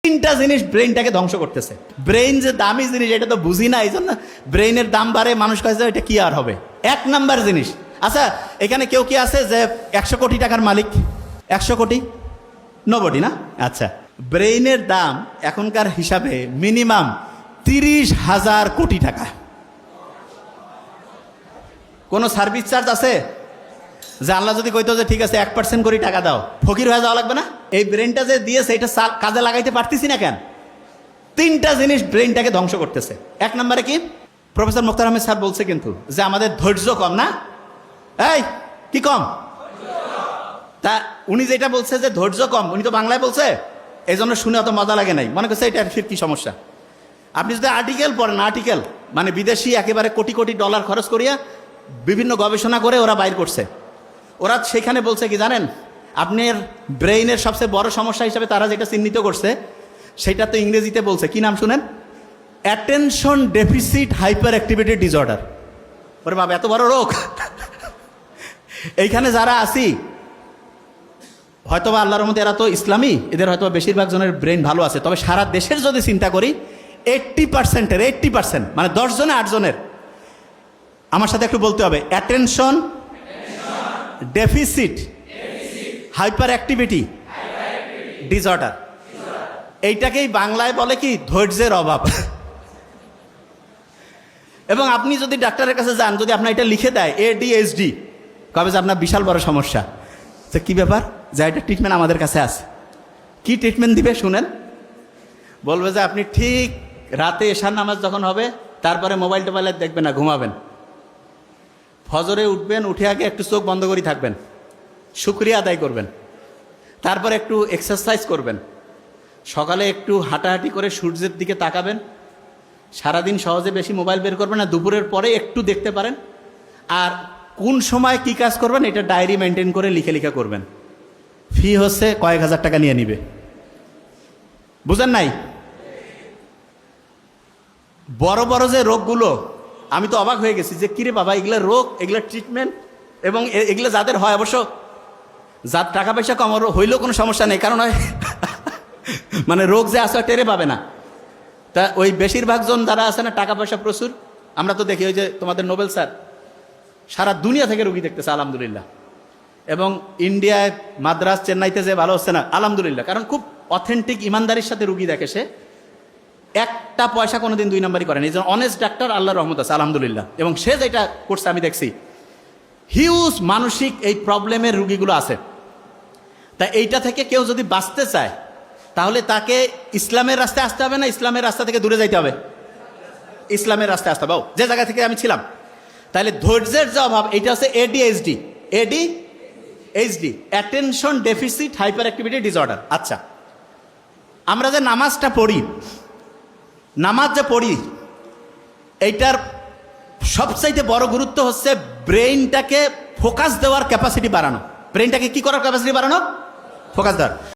তিনটা জিনিস ব্রেইনটাকে ধ্বংস করতেছে। ব্রেইন যে দামি জিনিস এটা তো বুঝি না, এই জন্য ব্রেইনের দাম বাড়ে, মানুষ কাছে এটা কি আর হবে। এক নাম্বার জিনিস। আচ্ছা, এখানে কেউ কি আছে যে 100 কোটি টাকার মালিক? 100 কোটি নোবডি না? আচ্ছা, ব্রেইনের দাম এখনকার হিসাবে মিনিমাম 30,000 কোটি টাকা। কোনো সার্ভিস চার্জ আছে? যে আল্লাহ যদি কইতো যে ঠিক আছে 1% করে টাকা দাও, ফকির হয়ে যাওয়া লাগবে না? এই ব্রেনটা যে দিয়েছে এটা কাজে লাগাইতে পারতেছি না কেন? তিনটা জিনিস ব্রেনটাকে ধ্বংস করতেছে। এক নম্বরে কি? প্রফেসর মুখতার আহমেদ স্যার বলছে কিন্তু যে আমাদের ধৈর্য কম না? এই কি কম? তা উনি যেটা বলছে যে ধৈর্য কম, উনি তো বাংলায় বলছে, এই জন্য শুনে অত মজা লাগে নাই, মনে করছে এটা ফির কি সমস্যা। আপনি যদি আর্টিকেল পড়েন, আর্টিকেল মানে বিদেশি একেবারে কোটি কোটি ডলার খরচ করিয়া বিভিন্ন গবেষণা করে ওরা বাইর করছে, ওরা সেখানে বলছে কি জানেন, আপনার ব্রেইনের সবচেয়ে বড় সমস্যা হিসেবে তারা যেটা চিহ্নিত করছে সেটা তো ইংরেজিতে বলছে, কি নাম শুনেন? Attention deficit hyperactivity disorder. ওরে বাবা, এত বড় রোগ! এইখানে যারা আছি হয়তোবা আল্লাহর মধ্যে এরা তো ইসলামী, এদের হয়তো বেশিরভাগ জনের ব্রেন ভালো আছে, তবে সারা দেশের যদি চিন্তা করি 80% মানে 10 জনে 8 জনের, আমার সাথে একটু বলতে হবে, attention deficit hyperactivity disorder. এইটাকেই বাংলায় বলে কি? ধৈর্যের অভাব। এবং আপনি যদি ডাক্তারের কাছে যান, যদি আপনার এটা লিখে দেয় ADHD, কবে যে আপনার বিশাল বড় সমস্যা। তো কি ব্যাপার? যে এটা ট্রিটমেন্ট আমাদের কাছে আছে। কি ট্রিটমেন্ট দিবে শুনেন? বলবে যে আপনি ঠিক রাতে এশার নামাজ যখন হবে তারপরে মোবাইল টোবাইল দেখবেন না, ঘুমাবেন। ফজরে উঠবেন, উঠে আগে একটু চোখ বন্ধ করে থাকবেন, শুকরিয়া আদায় করবেন, তারপর একটু এক্সারসাইজ করবেন, সকালে একটু হাঁটাহাঁটি করে সূর্যের দিকে তাকাবেন, সারাদিন সহজে বেশি মোবাইল বের করবেন না, দুপুরের পরে একটু দেখতে পারেন, আর কোন সময় কি কাজ করবেন এটা ডায়েরি মেনটেন করে লিখে লিখে করবেন। ফি হচ্ছে কয়েক হাজার টাকা নিয়ে নিবে, বুঝেন নাই? বড় বড় যে রোগগুলো, আমি তো অবাক হয়ে গেছি যে কিরে বাবা, এগুলো রোগ, এগুলো ট্রিটমেন্ট, এবং এগুলো যাদের হয়, অবশ্য যার টাকা পয়সা কম হইলেও কোনো সমস্যা নেই, কারণ মানে রোগ যে আসলে টেরে পাবে না। তা ওই বেশিরভাগ জন যারা আছে না, টাকা পয়সা প্রচুর, আমরা তো দেখি ওই যে তোমাদের নোবেল স্যার সারা দুনিয়া থেকে রুগী দেখতেছে আলহামদুলিল্লাহ, এবং ইন্ডিয়ায় মাদ্রাস চেন্নাইতে যে ভালো হচ্ছে না আলহামদুলিল্লাহ, কারণ খুব অথেন্টিক ইমানদারির সাথে রুগী দেখে, সে একটা পয়সা কোনোদিন 2 নম্বরই করেন, এই জন্য অনেস্ট ডাক্তার, আল্লাহর রহমত আছে আলহামদুলিল্লাহ। এবং সে যেটা করছে আমি দেখছি, হিউজ মানসিক এই প্রবলেমের রুগীগুলো আছে। তা এইটা থেকে কেউ যদি বাঁচতে চায় তাহলে তাকে ইসলামের রাস্তায় আসতে হবে না ইসলামের রাস্তা থেকে দূরে যাইতে হবে? ইসলামের রাস্তায় আসতে হবে। যে জায়গা থেকে আমি ছিলাম, তাহলে ধৈর্যের যে অভাব, এটা হচ্ছে ADHD, attention deficit hyperactivity disorder. আচ্ছা, আমরা যে নামাজটা পড়ি, নামাজ যে পড়ি, এইটার সবচাইতে বড় গুরুত্ব হচ্ছে ব্রেইনটাকে ফোকাস দেওয়ার ক্যাপাসিটি বাড়ানো। ব্রেইনটাকে কি করার ক্যাপাসিটি বাড়ানো? ফোকাস দেওয়ার।